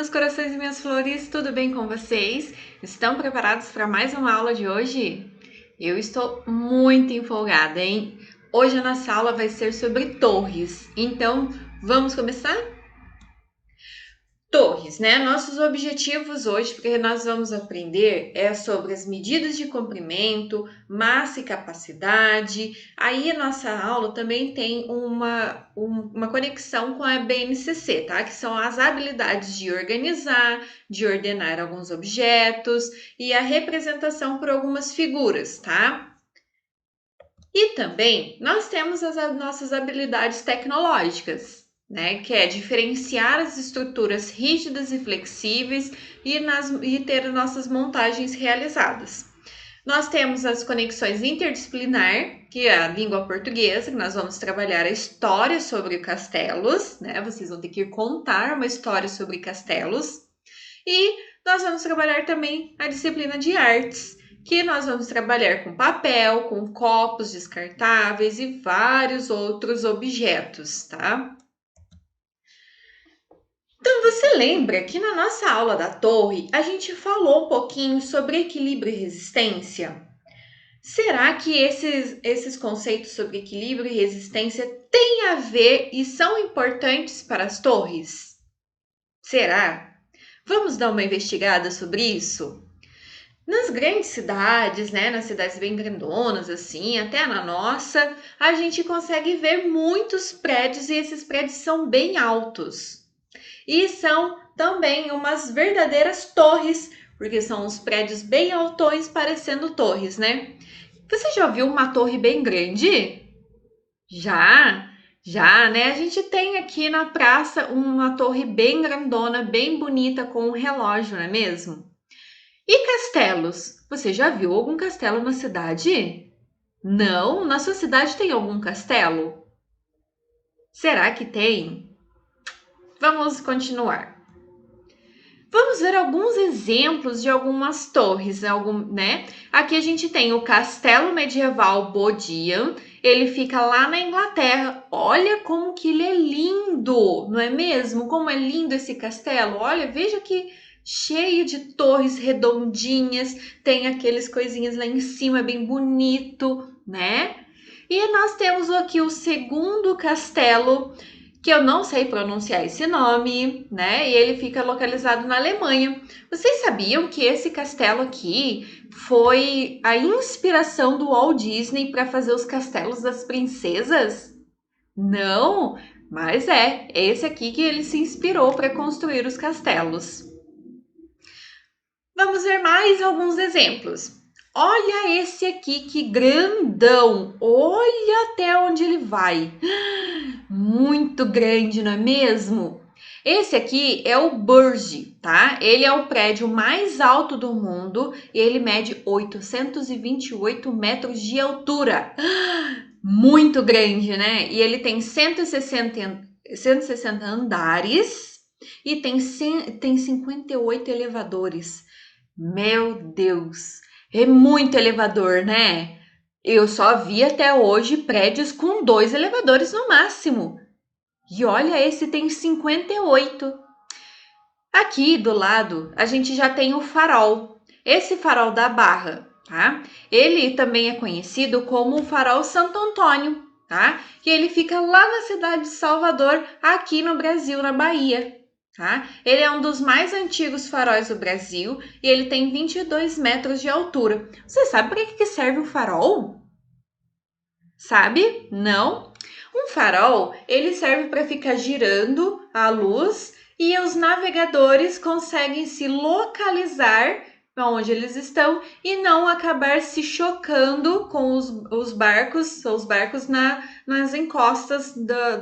meus corações e minhas flores, tudo bem com vocês? Estão preparados para mais uma aula de hoje? Eu estou muito empolgada, hein? Hoje a nossa aula vai ser sobre torres, então vamos começar? Torres, né? Nossos objetivos hoje, porque nós vamos aprender sobre as medidas de comprimento, massa e capacidade. Aí a nossa aula também tem uma conexão com a BNCC, tá? Que são as habilidades de organizar, de ordenar alguns objetos e a representação por algumas figuras, tá? E também nós temos as nossas habilidades tecnológicas, né? Que é diferenciar as estruturas rígidas e flexíveis e ter nossas montagens realizadas. Nós temos as conexões interdisciplinar, que é a língua portuguesa, que nós vamos trabalhar a história sobre castelos, né? Vocês vão ter que contar uma história sobre castelos. E nós vamos trabalhar também a disciplina de artes, que nós vamos trabalhar com papel, com copos descartáveis e vários outros objetos, tá? Então, você lembra que na nossa aula da torre, a gente falou um pouquinho sobre equilíbrio e resistência? Será que esses conceitos sobre equilíbrio e resistência têm a ver e são importantes para as torres? Será? Vamos dar uma investigada sobre isso? Nas grandes cidades, né, nas cidades bem grandonas, assim, até na nossa, a gente consegue ver muitos prédios e esses prédios são bem altos. E são também umas verdadeiras torres, porque são uns prédios bem altões parecendo torres, né? Você já viu uma torre bem grande? Já, já, né? A gente tem aqui na praça uma torre bem grandona, bem bonita, com um relógio, não é mesmo? E castelos? Você já viu algum castelo na cidade? Não? Na sua cidade tem algum castelo? Será que tem? Vamos continuar. Vamos ver alguns exemplos de algumas torres, né? Aqui a gente tem o Castelo Medieval Bodleian, ele fica lá na Inglaterra. Olha como que ele é lindo, não é mesmo? Como é lindo esse castelo. Olha, veja que cheio de torres redondinhas, tem aqueles coisinhas lá em cima, bem bonito, né? E nós temos aqui o segundo castelo, que eu não sei pronunciar esse nome, né? E ele fica localizado na Alemanha. Vocês sabiam que esse castelo aqui foi a inspiração do Walt Disney para fazer os castelos das princesas? Não, mas é esse aqui que ele se inspirou para construir os castelos. Vamos ver mais alguns exemplos. Olha esse aqui, que grandão! Olha até onde ele vai. Muito grande, não é mesmo? Esse aqui é o Burj, tá? Ele é o prédio mais alto do mundo e ele mede 828 metros de altura. Muito grande, né? E ele tem 160 andares e tem 58 elevadores. Meu Deus, é muito elevador, né? Eu só vi até hoje prédios com 2 elevadores no máximo. E olha, esse tem 58. Aqui do lado, a gente já tem o farol. Esse farol da Barra, tá? Ele também é conhecido como o farol Santo Antônio, tá? E ele fica lá na cidade de Salvador, aqui no Brasil, na Bahia. Tá? Ele é um dos mais antigos faróis do Brasil e ele tem 22 metros de altura. Você sabe para que serve o farol? Sabe? Não? Um farol, ele serve para ficar girando a luz e os navegadores conseguem se localizar onde eles estão e não acabar se chocando com os barcos nas encostas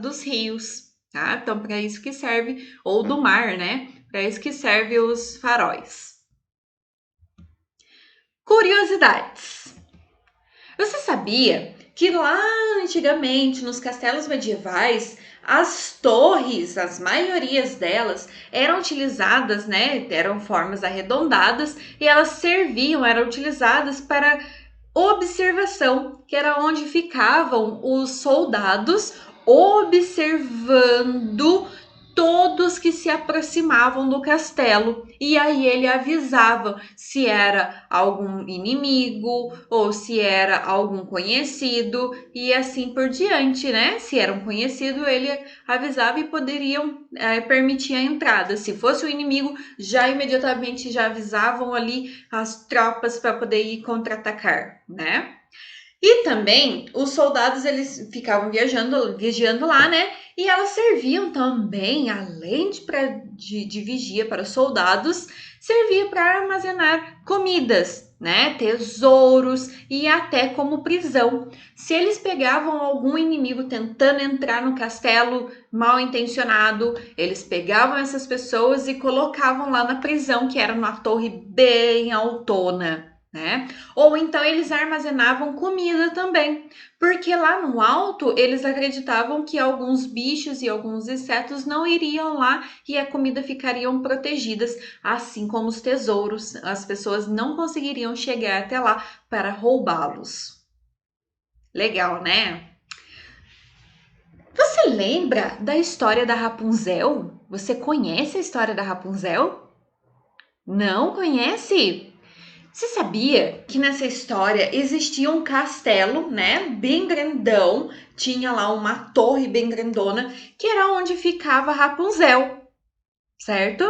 dos rios, tá? Então, para isso que serve, ou do mar, né? Para isso que serve os faróis. Curiosidades. Você sabia que lá antigamente, nos castelos medievais, as torres, as maiorias delas, eram utilizadas, né? Eram formas arredondadas e elas serviam, eram utilizadas para observação, que era onde ficavam os soldados observando todos que se aproximavam do castelo, e aí ele avisava se era algum inimigo ou se era algum conhecido e assim por diante, né? Se era um conhecido, ele avisava e poderiam permitir a entrada. Se fosse o inimigo, já imediatamente já avisavam ali as tropas para poder ir contra-atacar, né? E também os soldados eles ficavam vigiando lá, né? E elas serviam também, além de vigia para os soldados, servia para armazenar comidas, né? Tesouros e até como prisão. Se eles pegavam algum inimigo tentando entrar no castelo mal intencionado, eles pegavam essas pessoas e colocavam lá na prisão, que era numa torre bem altona, né? Ou então eles armazenavam comida também, porque lá no alto eles acreditavam que alguns bichos e alguns insetos não iriam lá e a comida ficariam protegidas, assim como os tesouros, as pessoas não conseguiriam chegar até lá para roubá-los. Legal, né? Você lembra da história da Rapunzel? Você conhece a história da Rapunzel? Não conhece? Você sabia que nessa história existia um castelo, né, bem grandão, tinha lá uma torre bem grandona, que era onde ficava Rapunzel, certo?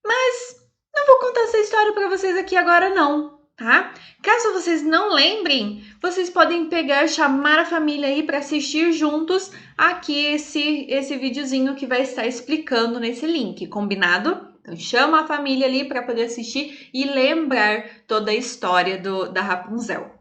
Mas não vou contar essa história para vocês aqui agora não, tá? Caso vocês não lembrem, vocês podem pegar, chamar a família aí para assistir juntos aqui esse videozinho que vai estar explicando nesse link, combinado? Então chama a família ali para poder assistir e lembrar toda a história da Rapunzel.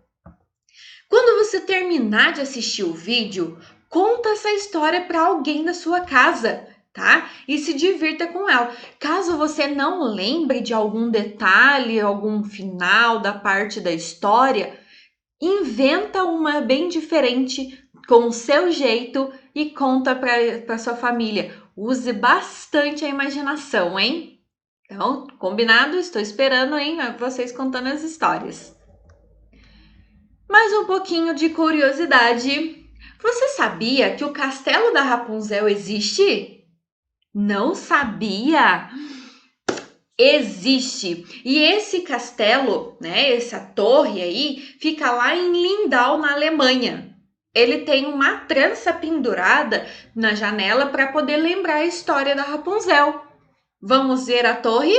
Quando você terminar de assistir o vídeo, conta essa história para alguém da sua casa, tá? E se divirta com ela. Caso você não lembre de algum detalhe, algum final da parte da história, inventa uma bem diferente com o seu jeito e conta para sua família. Use bastante a imaginação, hein? Então, combinado? Estou esperando, hein, vocês contando as histórias. Mais um pouquinho de curiosidade. Você sabia que o castelo da Rapunzel existe? Não sabia? Existe. E esse castelo, né, essa torre aí, fica lá em Lindau, na Alemanha. Ele tem uma trança pendurada na janela para poder lembrar a história da Rapunzel. Vamos ver a torre?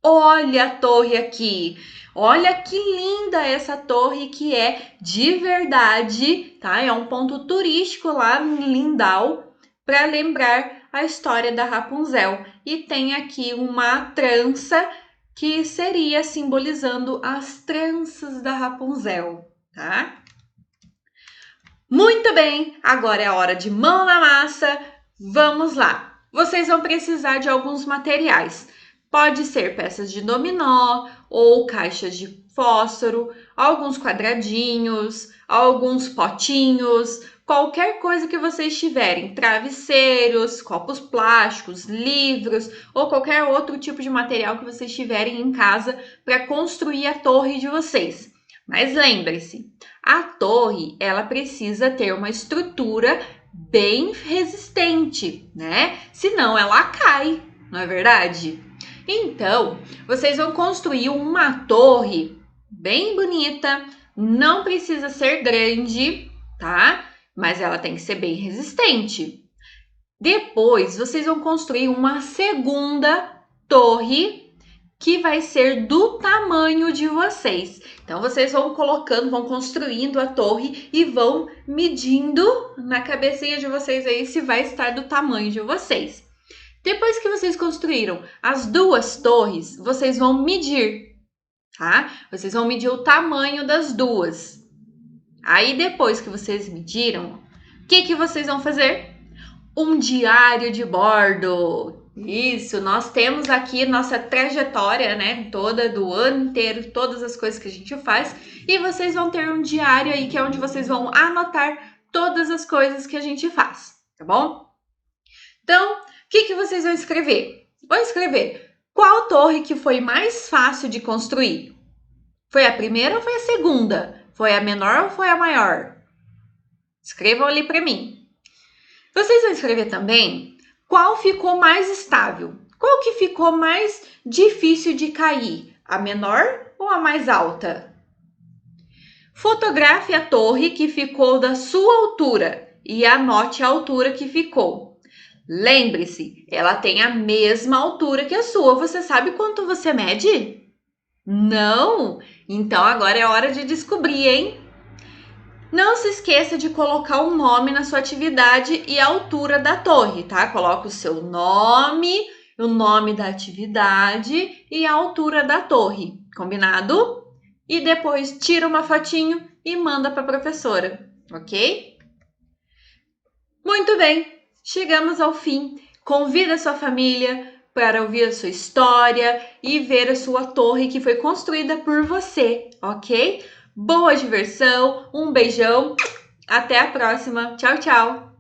Olha a torre aqui. Olha que linda essa torre que é de verdade, tá? É um ponto turístico lá em Lindau para lembrar a história da Rapunzel. E tem aqui uma trança que seria simbolizando as tranças da Rapunzel, tá? Muito bem, agora é a hora de mão na massa. Vamos lá. Vocês vão precisar de alguns materiais. Pode ser peças de dominó ou caixas de fósforo, alguns quadradinhos, alguns potinhos, qualquer coisa que vocês tiverem, travesseiros, copos plásticos, livros ou qualquer outro tipo de material que vocês tiverem em casa para construir a torre de vocês. Mas lembre-se, a torre ela precisa ter uma estrutura bem resistente, né? Senão ela cai, não é verdade? Então, vocês vão construir uma torre bem bonita, não precisa ser grande, tá? Mas ela tem que ser bem resistente. Depois, vocês vão construir uma segunda torre que vai ser do tamanho de vocês. Então, vocês vão colocando, vão construindo a torre e vão medindo na cabecinha de vocês aí se vai estar do tamanho de vocês. Depois que vocês construíram as duas torres, vocês vão medir, tá? Vocês vão medir o tamanho das duas. Aí, depois que vocês mediram, o que vocês vão fazer? Um diário de bordo. Isso, nós temos aqui nossa trajetória, né, toda do ano inteiro, todas as coisas que a gente faz, e vocês vão ter um diário aí que é onde vocês vão anotar todas as coisas que a gente faz, tá bom? Então, o que vocês vão escrever? Vou escrever qual torre que foi mais fácil de construir? Foi a primeira ou foi a segunda? Foi a menor ou foi a maior? Escrevam ali para mim. Vocês vão escrever também Qual ficou mais estável? Qual que ficou mais difícil de cair? A menor ou a mais alta? Fotografe a torre que ficou da sua altura e anote a altura que ficou. Lembre-se, ela tem a mesma altura que a sua. Você sabe quanto você mede? Não? Então agora é hora de descobrir, hein? Não se esqueça de colocar um nome na sua atividade e a altura da torre, tá? Coloca o seu nome, o nome da atividade e a altura da torre, combinado? E depois tira uma fotinho e manda para a professora, ok? Muito bem, chegamos ao fim. Convida a sua família para ouvir a sua história e ver a sua torre que foi construída por você, ok? Boa diversão, um beijão, até a próxima, tchau, tchau!